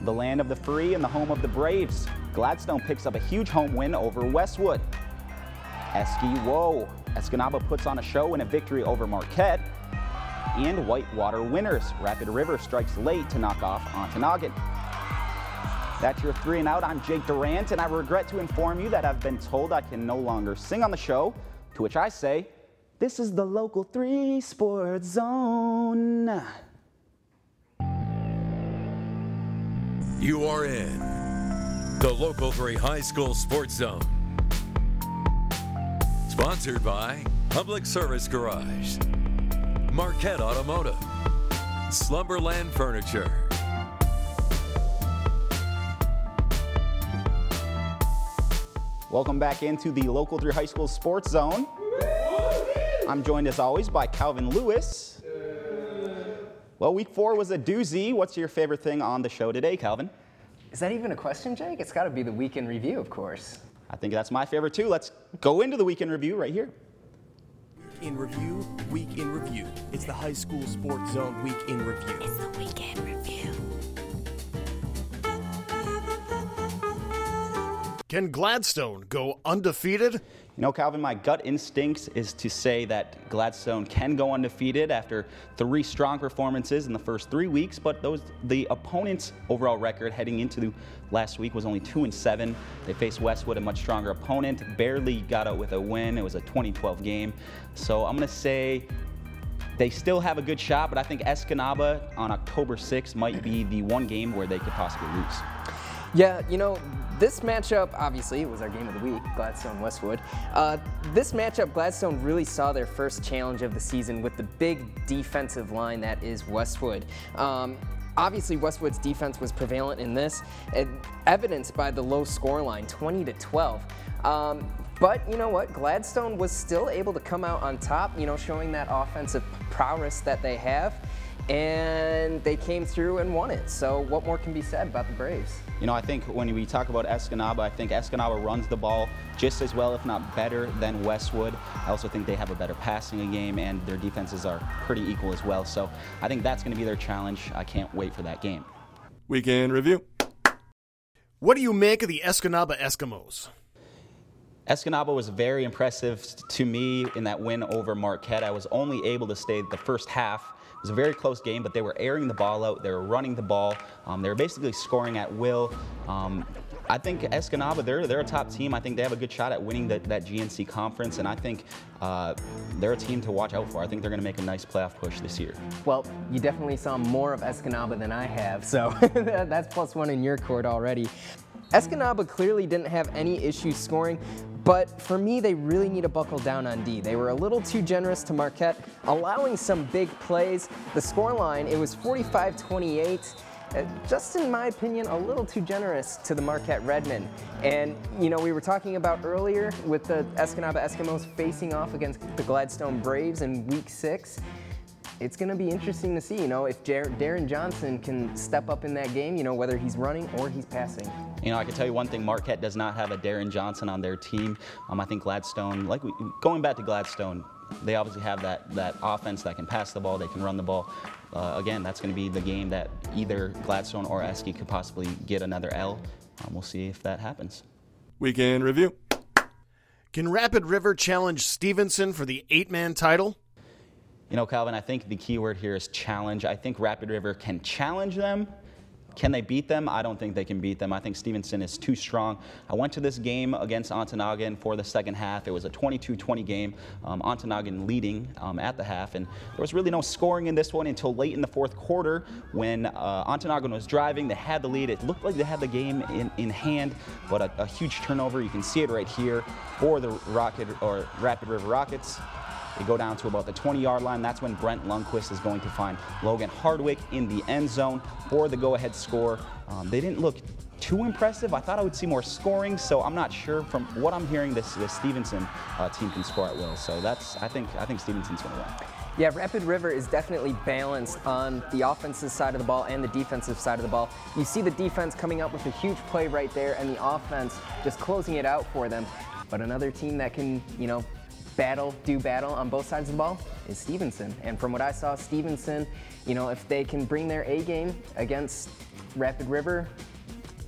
the land of the free and the home of the Braves. Gladstone picks up a huge home win over Westwood. Whoa. Escanaba puts on a show in a victory over Marquette. And Whitewater winners. Rapid River strikes late to knock off Ontonagon. That's your 3 and Out. I'm Jake Durant, and I regret to inform you that I've been told I can no longer sing on the show, to which I say, this is the Local 3 Sports Zone. You are in the Local 3 High School Sports Zone. Sponsored by Public Service Garage, Marquette Automotive, Slumberland Furniture. Welcome back into the Local 3 High School Sports Zone. I'm joined as always by Calvin Lewis. Well, week 4 was a doozy. What's your favorite thing on the show today, Calvin? Is that even a question, Jake? It's got to be the week in review, of course. I think that's my favorite too. Let's go into the week in review right here. In review, week in review. It's the High School Sports Zone week in review. It's the week in review. Can Gladstone go undefeated? You know, Calvin, my gut instinct is to say that Gladstone can go undefeated after 3 strong performances in the first 3 weeks, but the opponent's overall record heading into last week was only 2-7. They faced Westwood, a much stronger opponent, barely got out with a win. It was a 2012 game. So I'm going to say they still have a good shot, but I think Escanaba on October 6th might be the one game where they could possibly lose. Yeah, you know, this matchup, obviously, it was our game of the week, Gladstone-Westwood. This matchup, Gladstone really saw their first challenge of the season with the big defensive line that is Westwood. Obviously, Westwood's defense was prevalent in this, evidenced by the low score line, 20-12. But you know what? Gladstone was still able to come out on top, you know, showing that offensive prowess that they have. And they came through and won it. So what more can be said about the Braves? You know, I think when we talk about Escanaba, I think Escanaba runs the ball just as well, if not better, than Westwood. I also think they have a better passing game, and their defenses are pretty equal as well. So I think that's going to be their challenge. I can't wait for that game. Weekend review. What do you make of the Escanaba Eskimos? Escanaba was very impressive to me in that win over Marquette. I was only able to stay the first half. It was a very close game, but they were airing the ball out. They were running the ball. They were basically scoring at will. I think Escanaba, they're a top team. I think they have a good shot at winning that GNC conference, and I think they're a team to watch out for. I think they're going to make a nice playoff push this year. Well, you definitely saw more of Escanaba than I have, so that's +1 in your court already. Escanaba clearly didn't have any issues scoring, but for me, they really need to buckle down on D. They were a little too generous to Marquette, allowing some big plays. The scoreline, it was 45-28. Just in my opinion, a little too generous to the Marquette Redmen. And, you know, we were talking about earlier with the Escanaba Eskimos facing off against the Gladstone Braves in week 6. It's going to be interesting to see, you know, if Darren Johnson can step up in that game, you know, whether he's running or he's passing. You know, I can tell you one thing, Marquette does not have a Darren Johnson on their team. I think Gladstone, going back to Gladstone, they obviously have that offense that can pass the ball, they can run the ball. Again, that's going to be the game that either Gladstone or Esky could possibly get another L. We'll see if that happens. Weekend review. Can Rapid River challenge Stevenson for the 8-man title? You know, Calvin, I think the key word here is challenge. I think Rapid River can challenge them. Can they beat them? I don't think they can beat them. I think Stevenson is too strong. I went to this game against Ontonagon for the second half. It was a 22-20 game, Ontonagon leading at the half, and there was really no scoring in this one until late in the fourth quarter when Ontonagon was driving. They had the lead. It looked like they had the game in hand, but a huge turnover. You can see it right here for the Rapid River Rockets. They go down to about the 20-yard line. That's when Brent Lundquist is going to find Logan Hardwick in the end zone for the go-ahead score. They didn't look too impressive. I thought I would see more scoring, so I'm not sure. From what I'm hearing, this Stevenson team can score at will. So I think Stevenson's going to win. Yeah, Rapid River is definitely balanced on the offensive side of the ball and the defensive side of the ball. You see the defense coming up with a huge play right there, and the offense just closing it out for them. But another team that can, you know, do battle on both sides of the ball is Stevenson. And from what I saw, Stevenson, you know, if they can bring their A game against Rapid River,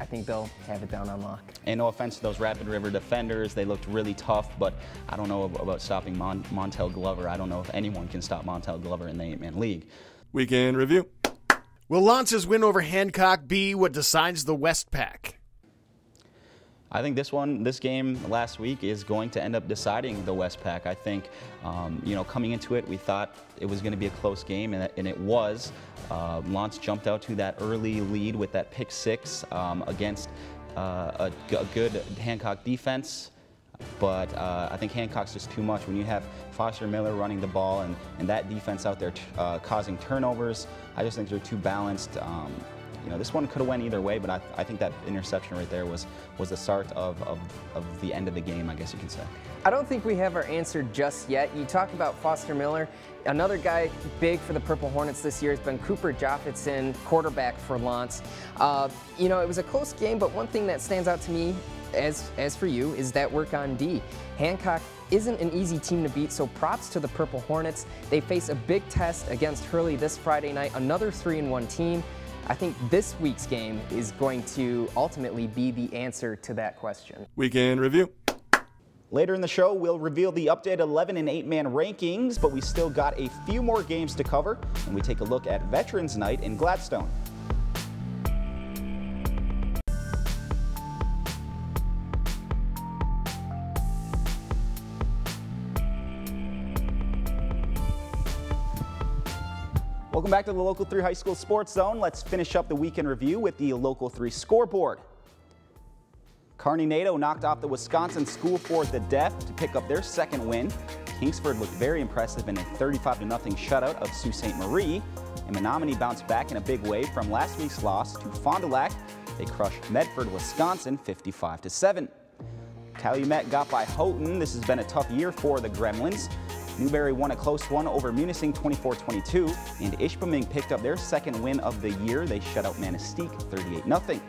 I think they'll have it down on lock. And no offense to those Rapid River defenders, they looked really tough, but I don't know about stopping Montel Glover. I don't know if anyone can stop Montel Glover in the 8-man league. Weekend review. Will Launce's win over Hancock be what decides the West Pack? I think this game last week is going to end up deciding the West Pack. I think, you know, coming into it, we thought it was going to be a close game, and it was. Launce jumped out to that early lead with that pick 6 against a good Hancock defense. But I think Hancock's just too much. When you have Foster Miller running the ball and that defense out there causing turnovers, I just think they're too balanced. You know, this one could have went either way, but I think that interception right there was the start of the end of the game, I guess you can say. I don't think we have our answer just yet. You talk about Foster Miller. Another guy big for the Purple Hornets this year has been Cooper Joffitson, quarterback for Launce. You know, it was a close game, but one thing that stands out to me, as for you, is that work on D. Hancock isn't an easy team to beat, so props to the Purple Hornets. They face a big test against Hurley this Friday night, another 3-1 team. I think this week's game is going to ultimately be the answer to that question. Weekend review. Later in the show, we'll reveal the updated 11 and 8-man rankings, but we still got a few more games to cover, and we take a look at Veterans Night in Gladstone. Welcome back to the Local 3 High School Sports Zone. Let's finish up the weekend review with the Local 3 scoreboard. Kearney NATO knocked off the Wisconsin School for the Deaf to pick up their second win. Kingsford looked very impressive in a 35-0 shutout of Sault Ste. Marie. And Menominee bounced back in a big way from last week's loss to Fond du Lac. They crushed Medford, Wisconsin 55-7. Calumet got by Houghton. This has been a tough year for the Gremlins. Newberry won a close one over Munising 24-22, and Ishpeming picked up their second win of the year. They shut out Manistique 38-0.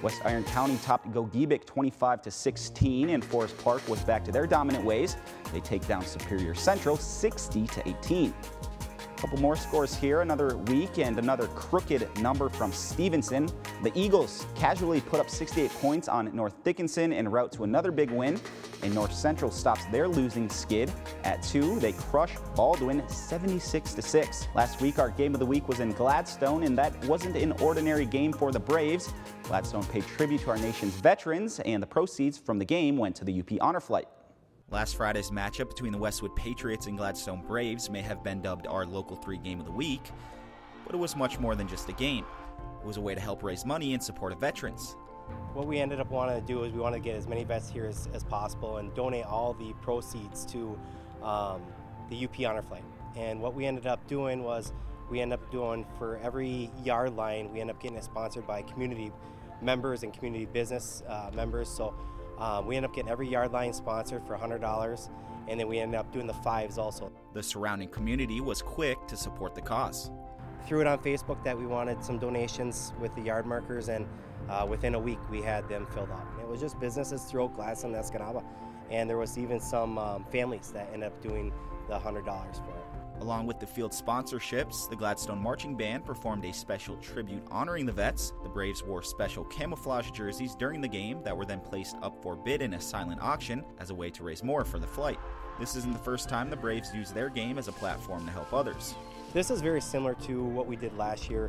West Iron County topped Gogebic 25-16, and Forest Park was back to their dominant ways. They take down Superior Central 60-18. A couple more scores here, another week and another crooked number from Stevenson. The Eagles casually put up 68 points on North Dickinson en route to another big win, and North Central stops their losing skid at 2. They crush Baldwin 76-6. Last week, our game of the week was in Gladstone, and that wasn't an ordinary game for the Braves. Gladstone paid tribute to our nation's veterans, and the proceeds from the game went to the UP Honor Flight. Last Friday's matchup between the Westwood Patriots and Gladstone Braves may have been dubbed our Local 3 Game of the Week, but it was much more than just a game. It was a way to help raise money in support of veterans. What we ended up wanting to do is we want to get as many vets here as possible and donate all the proceeds to the UP Honor Flight. And what we ended up doing was we ended up doing for every yard line, we ended up getting it sponsored by community members and community business members. So we ended up getting every yard line sponsored for $100, and then we ended up doing the 5s also. The surrounding community was quick to support the cause. Threw it on Facebook that we wanted some donations with the yard markers, and within a week we had them filled up. It was just businesses throughout Gladstone and Escanaba, and there was even some families that ended up doing the $100 for it. Along with the field sponsorships, the Gladstone Marching Band performed a special tribute honoring the vets. The Braves wore special camouflage jerseys during the game that were then placed up for bid in a silent auction as a way to raise more for the flight. This isn't the first time the Braves used their game as a platform to help others. This is very similar to what we did last year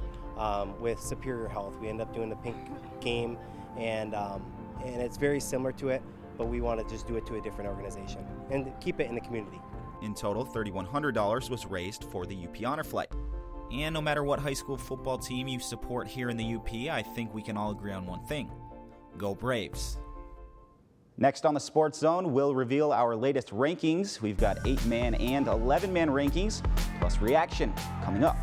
with Superior Health. We ended up doing the pink game, and it's very similar to it, but we want to just do it to a different organization and keep it in the community. In total, $3,100 was raised for the UP Honor Flight. And no matter what high school football team you support here in the UP, I think we can all agree on one thing. Go Braves. Next on the Sports Zone, we'll reveal our latest rankings. We've got 8-man and 11-man rankings, plus reaction coming up.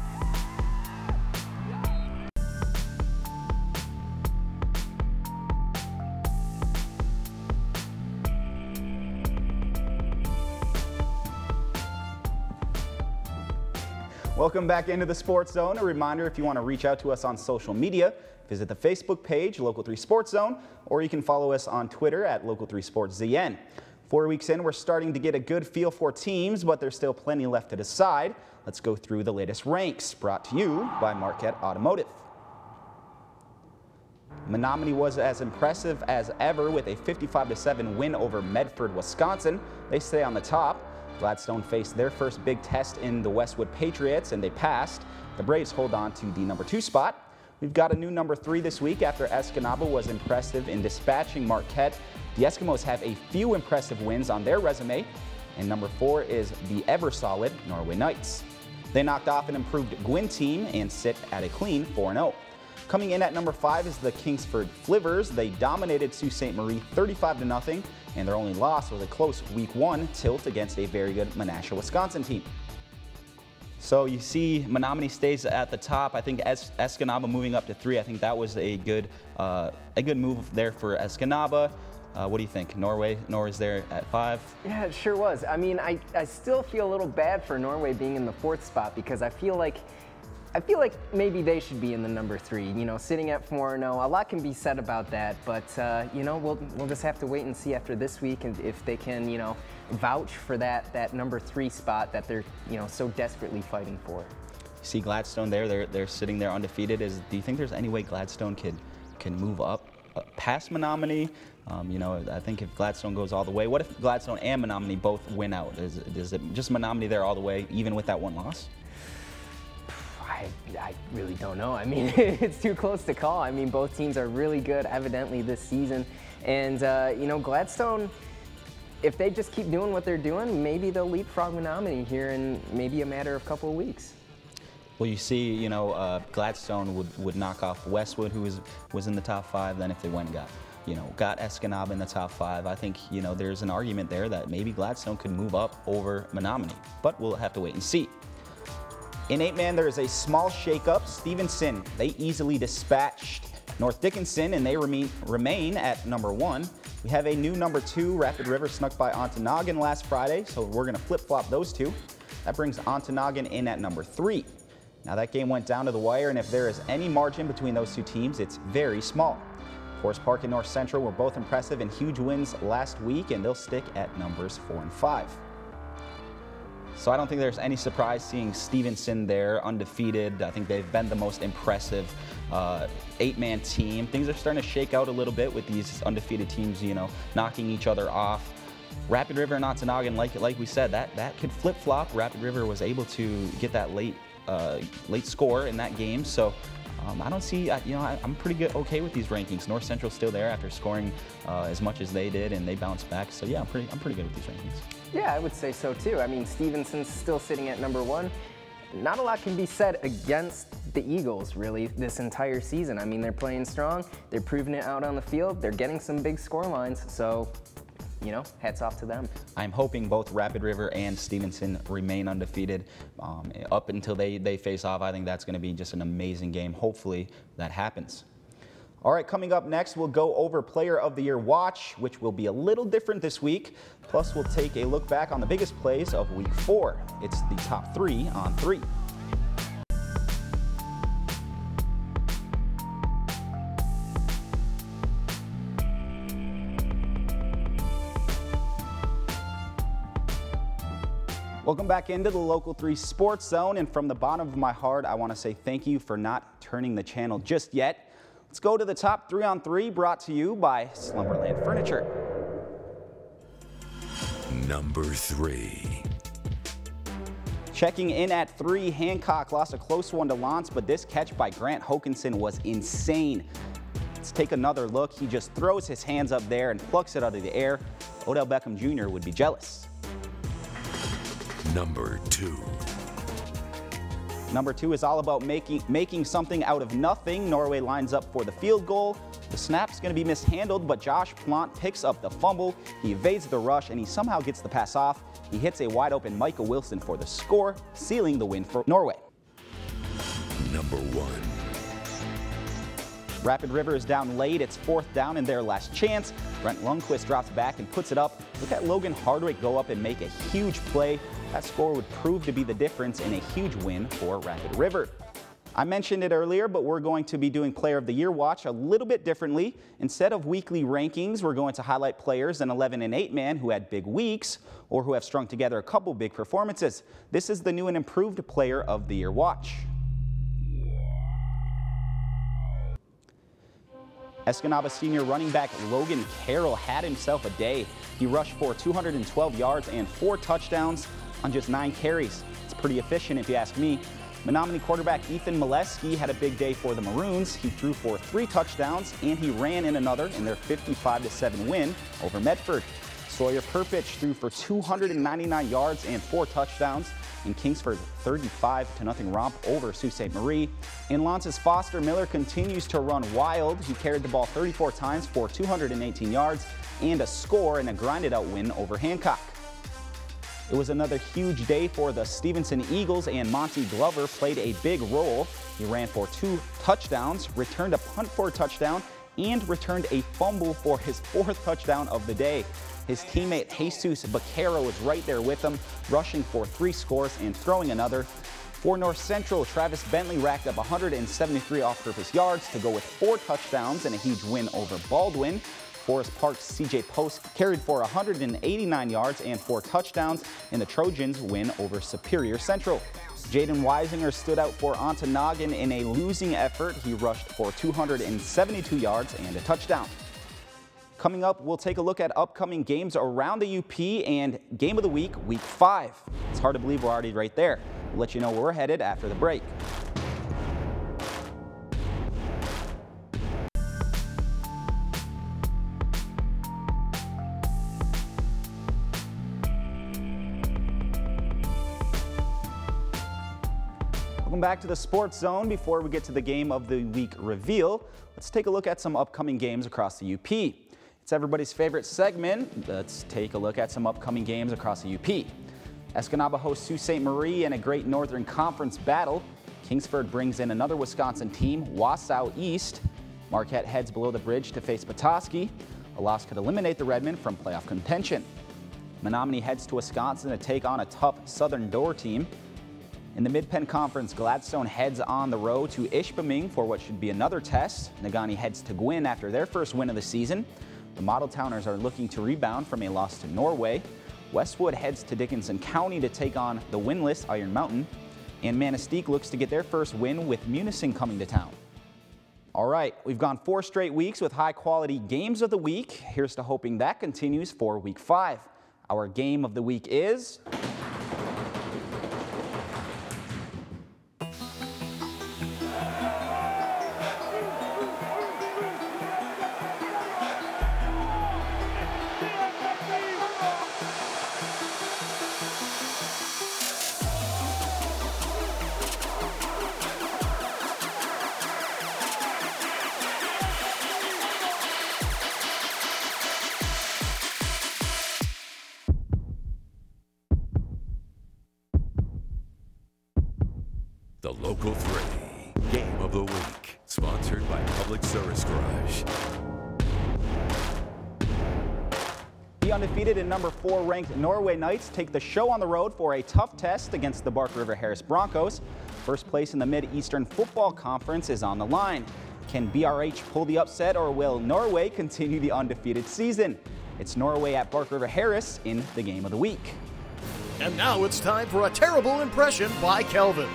Welcome back into the Sports Zone. A reminder, if you want to reach out to us on social media, visit the Facebook page, Local 3 Sports Zone, or you can follow us on Twitter at Local 3 Sports ZN. 4 weeks in, we're starting to get a good feel for teams, but there's still plenty left to decide. Let's go through the latest ranks, brought to you by Marquette Automotive. Menominee was as impressive as ever with a 55-7 win over Medford, Wisconsin. They stay on the top. Gladstone faced their first big test in the Westwood Patriots, and they passed. The Braves hold on to the number 2 spot. We've got a new number 3 this week after Escanaba was impressive in dispatching Marquette. The Eskimos have a few impressive wins on their resume, and number 4 is the ever-solid Norway Knights. They knocked off an improved Gwyn team and sit at a clean 4-0. Coming in at number 5 is the Kingsford Flivers. They dominated Sault Ste. Marie 35-0, and their only loss was a close Week 1 tilt against a very good Menasha, Wisconsin team. So you see Menominee stays at the top. I think Escanaba moving up to 3, I think that was a good move there for Escanaba. What do you think? Norway's there at 5? Yeah, it sure was. I mean, I still feel a little bad for Norway being in the 4th spot because I feel like maybe they should be in the number 3. You know, sitting at 4-0. A lot can be said about that, but you know, we'll just have to wait and see after this week, and if they can, you know, vouch for that number 3 spot that they're, you know, so desperately fighting for. You see Gladstone there. They're sitting there undefeated. Do you think there's any way Gladstone can move up past Menominee? You know, I think if Gladstone goes all the way, what if Gladstone and Menominee both win out? Is it just Menominee there all the way, even with that 1 loss? I really don't know. I mean, it's too close to call. I mean, both teams are really good, evidently, this season. And, you know, Gladstone, if they just keep doing what they're doing, maybe they'll leapfrog Menominee here in maybe a matter of a couple of weeks. Well, you see, you know, Gladstone would knock off Westwood, who was in the top 5. Then if they went and got Escanaba in the top 5, I think, you know, there's an argument there that maybe Gladstone could move up over Menominee. But we'll have to wait and see. In 8-man, there is a small shakeup. Stevenson, they easily dispatched North Dickinson, and they remain at number 1. We have a new number 2. Rapid River snuck by Ontonagon last Friday, so we're going to flip-flop those 2. That brings Ontonagon in at number 3. Now, that game went down to the wire, and if there is any margin between those 2 teams, it's very small. Forest Park and North Central were both impressive and huge wins last week, and they'll stick at numbers 4 and 5. So I don't think there's any surprise seeing Stevenson there, undefeated. I think they've been the most impressive 8-man team. Things are starting to shake out a little bit with these undefeated teams, you know, knocking each other off. Rapid River and Ontonagon, like we said, that could flip-flop. Rapid River was able to get that late score in that game. So I don't see, you know, I'm pretty okay with these rankings. North Central's still there after scoring as much as they did, and they bounced back. So yeah, I'm pretty good with these rankings. Yeah, I would say so too. I mean, Stevenson's still sitting at number 1. Not a lot can be said against the Eagles, really, this entire season. I mean, they're playing strong. They're proving it out on the field. They're getting some big score lines. So, you know, hats off to them. I'm hoping both Rapid River and Stevenson remain undefeated up until they face off. I think that's going to be just an amazing game. Hopefully that happens. All right, coming up next, we'll go over Player of the Year Watch, which will be a little different this week. Plus, we'll take a look back on the biggest plays of Week 4. It's the top 3 on 3. Welcome back into the Local 3 Sports Zone, and from the bottom of my heart, I want to say thank you for not turning the channel just yet. Let's go to the top 3 on 3, brought to you by Slumberland Furniture. Number 3. Checking in at 3, Hancock lost a close one to Lance, but this catch by Grant Hokinson was insane. Let's take another look. He just throws his hands up there and plucks it out of the air. Odell Beckham Jr. would be jealous. Number 2. Number 2 is all about making something out of nothing. Norway lines up for the field goal. The snap's going to be mishandled, but Josh Plant picks up the fumble. He evades the rush, and he somehow gets the pass off. He hits a wide-open Micah Wilson for the score, sealing the win for Norway. Number 1. Rapid River is down late. It's 4th down and their last chance. Brent Lundquist drops back and puts it up. Look at Logan Hardwick go up and make a huge play. That score would prove to be the difference in a huge win for Rapid River. I mentioned it earlier, but we're going to be doing Player of the Year watch a little bit differently. Instead of weekly rankings, we're going to highlight players in 11 and 8 man who had big weeks or who have strung together a couple big performances. This is the new and improved Player of the Year watch. Escanaba senior running back Logan Carroll had himself a day. He rushed for 212 yards and 4 touchdowns on just 9 carries. It's pretty efficient if you ask me. Menominee quarterback Ethan Molesky had a big day for the Maroons. He threw for 3 touchdowns and he ran in another in their 55-7 win over Medford. Sawyer Perpich threw for 299 yards and 4 touchdowns in Kingsford's 35-0 romp over Sault Ste. Marie. In Launce's Foster Miller continues to run wild. He carried the ball 34 times for 218 yards and a score in a grinded-out win over Hancock. It was another huge day for the Stevenson Eagles, and Monty Glover played a big role. He ran for 2 touchdowns, returned a punt for a touchdown, and returned a fumble for his 4th touchdown of the day. His teammate Jesus Baquero was right there with him, rushing for 3 scores and throwing another. For North Central, Travis Bentley racked up 173 off-purpose yards to go with 4 touchdowns and a huge win over Baldwin. Forest Park's CJ Post carried for 189 yards and 4 touchdowns in the Trojans' win over Superior Central. Jaden Weisinger stood out for Ontonagon in a losing effort. He rushed for 272 yards and a touchdown. Coming up, we'll take a look at upcoming games around the UP and Game of the Week, Week 5. It's hard to believe we're already right there. We'll let you know where we're headed after the break. Welcome back to the Sports Zone. Before we get to the Game of the Week reveal, let's take a look at some upcoming games across the UP. It's everybody's favorite segment. Let's take a look at some upcoming games across the UP. Escanaba hosts Sault Ste. Marie in a great Northern Conference battle. Kingsford brings in another Wisconsin team, Wausau East. Marquette heads below the bridge to face Petoskey. A loss could eliminate the Redmen from playoff contention. Menominee heads to Wisconsin to take on a tough Southern Door team. In the Mid-Penn Conference, Gladstone heads on the road to Ishpeming for what should be another test. Negaunee heads to Gwin after their first win of the season. The Model Towners are looking to rebound from a loss to Norway. Westwood heads to Dickinson County to take on the winless Iron Mountain. And Manistee looks to get their first win with Munising coming to town. All right, we've gone 4 straight weeks with high-quality games of the week. Here's to hoping that continues for Week 5. Our game of the week is... The Local 3 Game of the Week, sponsored by Public Service Garage. The undefeated and number 4 ranked Norway Knights take the show on the road for a tough test against the Bark River Harris Broncos. First place in the Mid-Eastern Football Conference is on the line. Can BRH pull the upset, or will Norway continue the undefeated season? It's Norway at Bark River Harris in the Game of the Week. And now it's time for a terrible impression by Kelvin.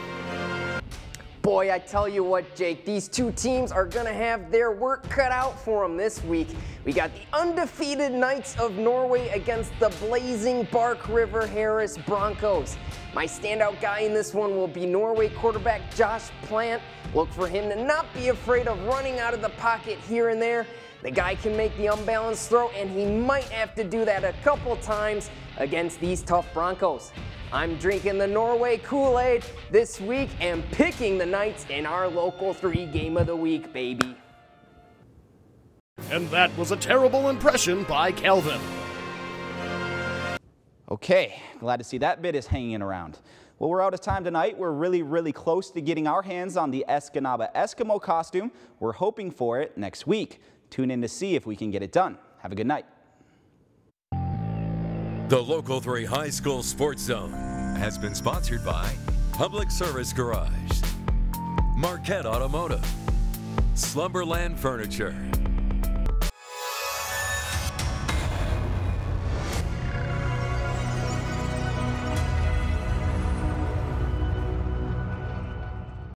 Boy, I tell you what, Jake, these 2 teams are going to have their work cut out for them this week. We got the undefeated Knights of Norway against the blazing Bark River Harris Broncos. My standout guy in this one will be Norway quarterback Josh Plant. Look for him to not be afraid of running out of the pocket here and there. The guy can make the unbalanced throw, and he might have to do that a couple times against these tough Broncos. I'm drinking the Norway Kool-Aid this week and picking the Knights in our Local 3 Game of the Week, baby. And that was a terrible impression by Kelvin. Okay, glad to see that bit is hanging around. Well, we're out of time tonight. We're really close to getting our hands on the Escanaba Eskimo costume. We're hoping for it next week. Tune in to see if we can get it done. Have a good night. The Local 3 High School Sports Zone has been sponsored by Public Service Garage, Marquette Automotive, Slumberland Furniture,